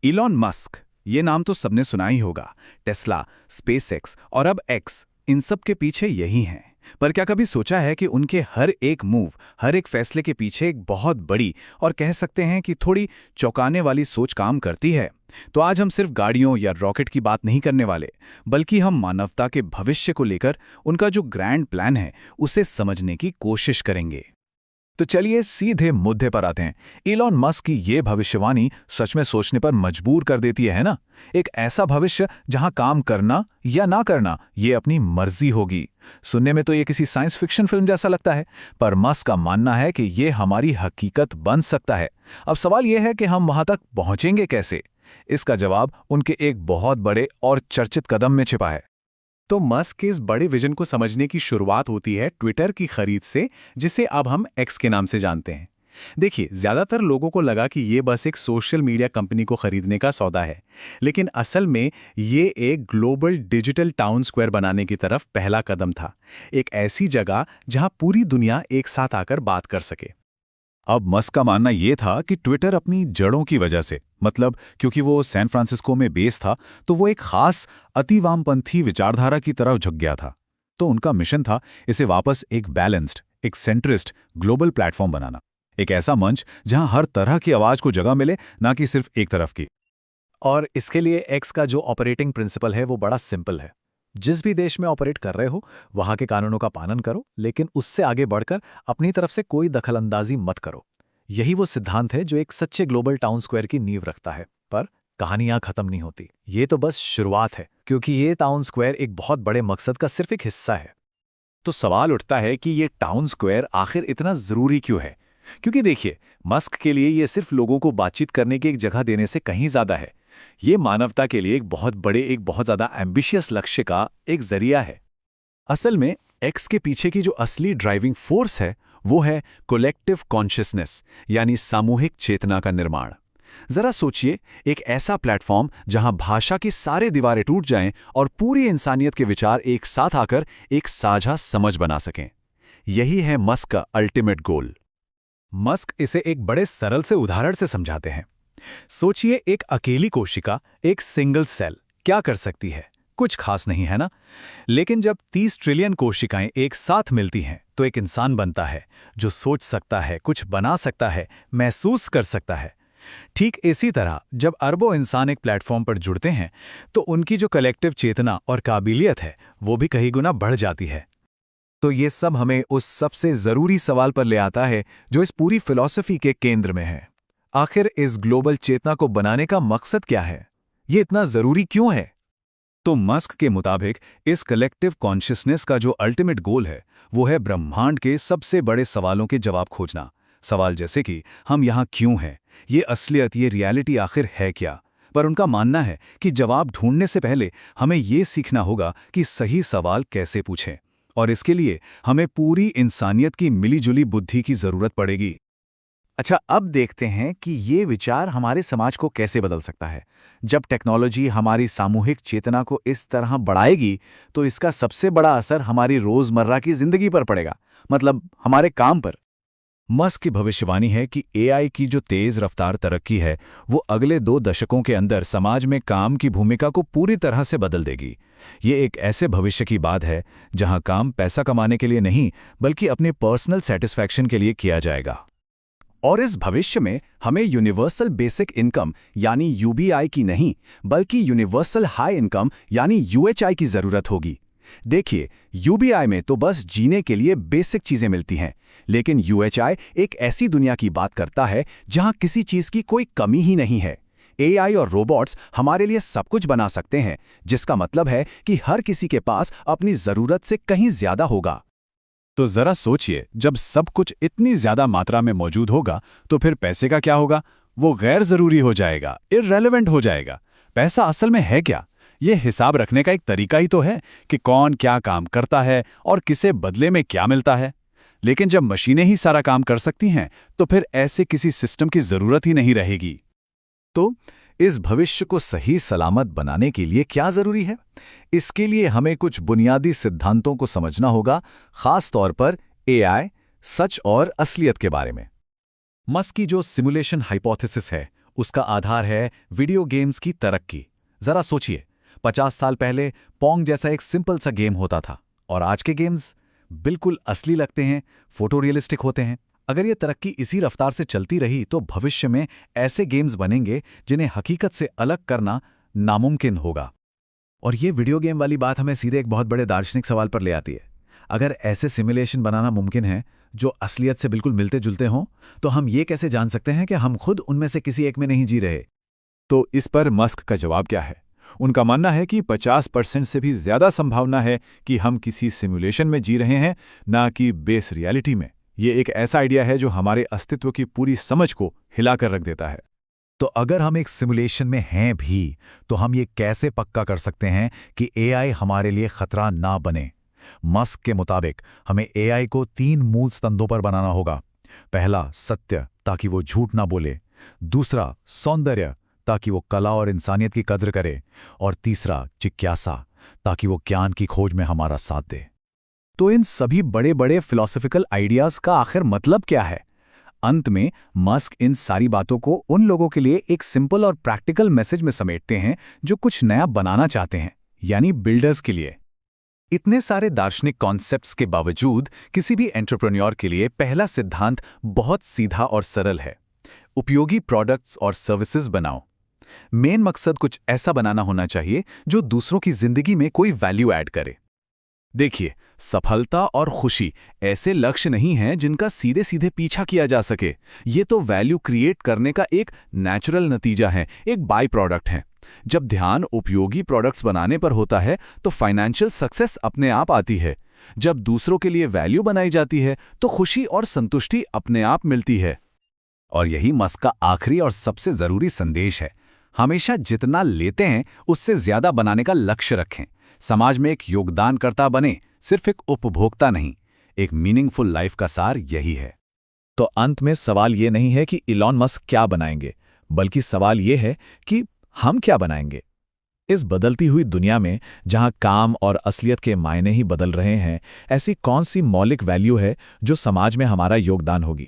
Elon Musk, ये नाम तो सबने सुना ही होगा। टेस्ला, स्पेसएक्स और अब एक्स, इन सब के पीछे यही हैं। पर क्या कभी सोचा है कि उनके हर एक मूव, हर एक फैसले के पीछे एक बहुत बड़ी और कह सकते हैं कि थोड़ी चौंकाने वाली सोच काम करती है? तो आज हम सिर्फ गाड़ियों या रॉकेट की बात नहीं करने वाले, बल्कि हम मानवता के भविष्य को लेकर उनका जो ग्रैंड प्लान है, उसे समझने की कोशिश करेंगे। तो चलिए सीधे मुद्दे पर आते हैं। इलॉन मस्क की ये भविष्यवाणी सच में सोचने पर मजबूर कर देती है ना? एक ऐसा भविष्य जहां काम करना या ना करना ये अपनी मर्जी होगी। सुनने में तो ये किसी साइंस फिक्शन फिल्म जैसा लगता है, पर मस्क का मानना है कि ये हमारी हकीकत बन सकता है। अब सवाल यह है कि हम वहां तक पहुंचेंगे कैसे? इसका जवाब उनके एक बहुत बड़े और चर्चित कदम में छिपा है। तो मस्क के इस बड़े विजन को समझने की शुरुआत होती है ट्विटर की खरीद से, जिसे अब हम एक्स के नाम से जानते हैं। देखिए, ज्यादातर लोगों को लगा कि ये बस एक सोशल मीडिया कंपनी को खरीदने का सौदा है, लेकिन असल में ये एक ग्लोबल डिजिटल टाउन स्क्वायर बनाने की तरफ पहला कदम था। एक ऐसी जगह जहां पूरी दुनिया एक साथ आकर बात कर सके। अब मस्क का मानना यह था कि ट्विटर अपनी जड़ों की वजह से, मतलब क्योंकि वो सैन फ्रांसिस्को में बेस था, तो वो एक खास अति वामपंथी विचारधारा की तरफ झुक गया था। तो उनका मिशन था इसे वापस एक बैलेंस्ड, एक सेंट्रिस्ट ग्लोबल प्लेटफॉर्म बनाना। एक ऐसा मंच जहां हर तरह की आवाज को जगह मिले, ना कि सिर्फ एक तरफ की। और इसके लिए एक्स का जो ऑपरेटिंग प्रिंसिपल है वो बड़ा सिंपल है। जिस भी देश में ऑपरेट कर रहे हो, वहां के कानूनों का पालन करो, लेकिन उससे आगे बढ़कर अपनी तरफ से कोई दखलंदाजी मत करो। यही वो सिद्धांत है जो एक सच्चे ग्लोबल टाउन स्क्वायर की नींव रखता है। पर कहानी यहां खत्म नहीं होती। ये तो बस शुरुआत है, क्योंकि ये टाउन स्क्वायर एक बहुत बड़े मकसद का सिर्फ एक हिस्सा है। तो सवाल उठता है कि ये टाउन स्क्वायर आखिर इतना जरूरी क्यों है? क्योंकि देखिए, मस्क के लिए ये सिर्फ लोगों को बातचीत करने की एक जगह देने से कहीं ज्यादा है। ये मानवता के लिए एक बहुत बड़े, एक बहुत ज्यादा एम्बिशियस लक्ष्य का एक जरिया है। असल में एक्स के पीछे की जो असली ड्राइविंग फोर्स है, वो है कलेक्टिव कॉन्शियसनेस, यानी सामूहिक चेतना का निर्माण। जरा सोचिए, एक ऐसा प्लेटफॉर्म जहां भाषा की सारे दीवारें टूट जाएं और पूरी इंसानियत के विचार एक साथ आकर एक साझा समझ बना सकें। यही है मस्क का अल्टीमेट गोल। मस्क इसे एक बड़े सरल से उदाहरण से समझाते हैं। सोचिए, एक अकेली कोशिका, एक सिंगल सेल क्या कर सकती है? कुछ खास नहीं, है ना? लेकिन जब 30 ट्रिलियन कोशिकाएं एक साथ मिलती हैं, तो एक इंसान बनता है जो सोच सकता है, कुछ बना सकता है, महसूस कर सकता है। ठीक इसी तरह जब अरबों इंसान एक प्लेटफॉर्म पर जुड़ते हैं, तो उनकी जो कलेक्टिव चेतना और काबिलियत है, वो भी कई गुना बढ़ जाती है। तो ये सब हमें उस सबसे जरूरी सवाल पर ले आता है जो इस पूरी फिलॉसफी के केंद्र में है। आखिर इस ग्लोबल चेतना को बनाने का मकसद क्या है? ये इतना जरूरी क्यों है? तो मस्क के मुताबिक इस कलेक्टिव कॉन्शियसनेस का जो अल्टीमेट गोल है, वो है ब्रह्मांड के सबसे बड़े सवालों के जवाब खोजना। सवाल जैसे कि हम यहाँ क्यों हैं, ये असलियत, ये रियलिटी आखिर है क्या? पर उनका मानना है कि जवाब ढूंढने से पहले हमें ये सीखना होगा कि सही सवाल कैसे पूछें, और इसके लिए हमें पूरी इंसानियत की मिलीजुली बुद्धि की जरूरत पड़ेगी। अच्छा, अब देखते हैं कि ये विचार हमारे समाज को कैसे बदल सकता है। जब टेक्नोलॉजी हमारी सामूहिक चेतना को इस तरह बढ़ाएगी, तो इसका सबसे बड़ा असर हमारी रोजमर्रा की जिंदगी पर पड़ेगा, मतलब हमारे काम पर। मस्क की भविष्यवाणी है कि एआई की जो तेज रफ्तार तरक्की है, वो अगले 2 दशकों के अंदर समाज में काम की भूमिका को पूरी तरह से बदल देगी। ये एक ऐसे भविष्य की बात है जहां काम पैसा कमाने के लिए नहीं, बल्कि अपने पर्सनल सेटिस्फैक्शन के लिए किया जाएगा। और इस भविष्य में हमें यूनिवर्सल बेसिक इनकम यानी यूबीआई की नहीं, बल्कि यूनिवर्सल हाई इनकम यानी यूएचआई की जरूरत होगी। देखिए, यूबीआई में तो बस जीने के लिए बेसिक चीजें मिलती हैं, लेकिन यूएचआई एक ऐसी दुनिया की बात करता है जहां किसी चीज की कोई कमी ही नहीं है। एआई और रोबोट्स हमारे लिए सब कुछ बना सकते हैं, जिसका मतलब है कि हर किसी के पास अपनी जरूरत से कहीं ज्यादा होगा। तो जरा सोचिए, जब सब कुछ इतनी ज्यादा मात्रा में मौजूद होगा, तो फिर पैसे का क्या होगा? वो गैर जरूरी हो जाएगा, इररेलेवेंट हो जाएगा। पैसा असल में है क्या? ये हिसाब रखने का एक तरीका ही तो है कि कौन क्या काम करता है और किसे बदले में क्या मिलता है। लेकिन जब मशीनें ही सारा काम कर सकती हैं, तो फिर ऐसे किसी सिस्टम की जरूरत ही नहीं रहेगी। तो इस भविष्य को सही सलामत बनाने के लिए क्या जरूरी है? इसके लिए हमें कुछ बुनियादी सिद्धांतों को समझना होगा, खास तौर पर एआई, सच और असलियत के बारे में। मस्क की जो सिमुलेशन हाइपोथेसिस है, उसका आधार है वीडियो गेम्स की तरक्की। जरा सोचिए, 50 साल पहले पोंग जैसा एक सिंपल सा गेम होता था और आज के गेम्स बिल्कुल असली लगते हैं, फोटो रियलिस्टिक होते हैं। अगर ये तरक्की इसी रफ्तार से चलती रही तो भविष्य में ऐसे गेम्स बनेंगे जिन्हें हकीकत से अलग करना नामुमकिन होगा। और ये वीडियो गेम वाली बात हमें सीधे एक बहुत बड़े दार्शनिक सवाल पर ले आती है। अगर ऐसे सिमुलेशन बनाना मुमकिन है जो असलियत से बिल्कुल मिलते जुलते हों, तो हम ये कैसे जान सकते हैं कि हम खुद उनमें से किसी एक में नहीं जी रहे? तो इस पर मस्क का जवाब क्या है? उनका मानना है कि 50% से भी ज्यादा संभावना है कि हम किसी सिमुलेशन में जी रहे हैं, ना कि बेस रियलिटी में। ये एक ऐसा आइडिया है जो हमारे अस्तित्व की पूरी समझ को हिलाकर रख देता है। तो अगर हम एक सिमुलेशन में हैं भी, तो हम ये कैसे पक्का कर सकते हैं कि एआई हमारे लिए खतरा ना बने? मस्क के मुताबिक हमें एआई को 3 मूल स्तंभों पर बनाना होगा। पहला, सत्य, ताकि वो झूठ ना बोले। दूसरा, सौंदर्य, ताकि वो कला और इंसानियत की कद्र करे। और तीसरा, जिज्ञासा, ताकि वो ज्ञान की खोज में हमारा साथ दे। तो इन सभी बड़े बड़े फिलॉसफिकल आइडियाज का आखिर मतलब क्या है? अंत में मस्क इन सारी बातों को उन लोगों के लिए एक सिंपल और प्रैक्टिकल मैसेज में समेटते हैं जो कुछ नया बनाना चाहते हैं, यानी बिल्डर्स के लिए। इतने सारे दार्शनिक कॉन्सेप्ट्स के बावजूद किसी भी एंटरप्रेन्योर के लिए पहला सिद्धांत बहुत सीधा और सरल है। उपयोगी प्रोडक्ट्स और सर्विसेज बनाओ। मेन मकसद कुछ ऐसा बनाना होना चाहिए जो दूसरों की जिंदगी में कोई वैल्यू ऐड करे। देखिए, सफलता और खुशी ऐसे लक्ष्य नहीं हैं जिनका सीधे सीधे पीछा किया जा सके। ये तो वैल्यू क्रिएट करने का एक नेचुरल नतीजा है, एक बाय प्रोडक्ट है। जब ध्यान उपयोगी प्रोडक्ट्स बनाने पर होता है तो फाइनेंशियल सक्सेस अपने आप आती है। जब दूसरों के लिए वैल्यू बनाई जाती है तो खुशी और संतुष्टि अपने आप मिलती है। और यही मस्क का आखिरी और सबसे जरूरी संदेश है। हमेशा जितना लेते हैं उससे ज्यादा बनाने का लक्ष्य रखें। समाज में एक योगदानकर्ता बने, सिर्फ एक उपभोक्ता नहीं। एक मीनिंगफुल लाइफ का सार यही है। तो अंत में सवाल ये नहीं है कि इलॉन मस्क क्या बनाएंगे, बल्कि सवाल ये है कि हम क्या बनाएंगे। इस बदलती हुई दुनिया में जहां काम और असलियत के मायने ही बदल रहे हैं, ऐसी कौन सी मौलिक वैल्यू है जो समाज में हमारा योगदान होगी?